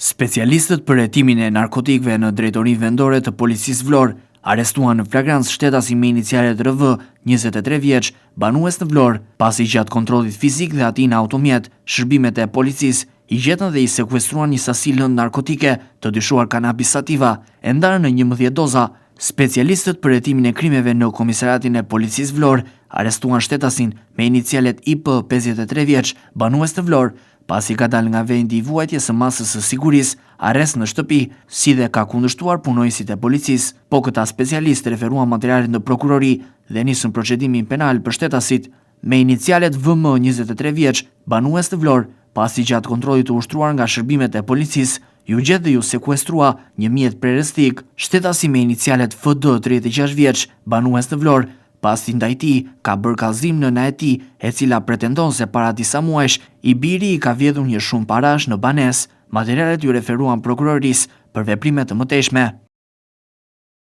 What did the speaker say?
Specialistët për hetimin e narkotikëve në drejtorinë vendore të policisë Vlorë arestuan në flagrancë shtetasin me inicialet RV, 23 vjeç, banues në Vlorë, pasi gjatë kontrollit fizik dhe atij në automjet, shërbimet e policisë i gjetën dhe i sekuestruan një sasi lëndë narkotike të dyshuar kanabis sativa, e ndarë në 11 doza. Specialistët për hetimin e krimeve në komisariatin e policisë Vlorë arestuan shtetasin me inicialet IP, 53 vjeç, banues në Vlorë, pasi ka dalë nga vendi i vuajtjes së masës së sigurisë, arrest në shtëpi, si dhe ka kundërshtuar punojësit e policisë. Po këta specialistë referuan materialet në prokurori dhe nisën procedimin penal për shtetasit me inicialet VM, 23 vjeç, banues në Vlorë, pasi gjatë kontrollit të ushtruar nga shërbimet e policisë, ju gjetë dhe ju sekuestrua një mjet prerëstik. Shtetasi me inicialet FD, 36 vjeç, banues në Vlorë, pasi ndaj tij ka bërë kallëzim nëna e tij, e cila pretendon se para disa muajsh i biri i ka vjedhur një shumë parash në banesë. Materialet ju referuan prokurorisë për veprime të mëtejshme.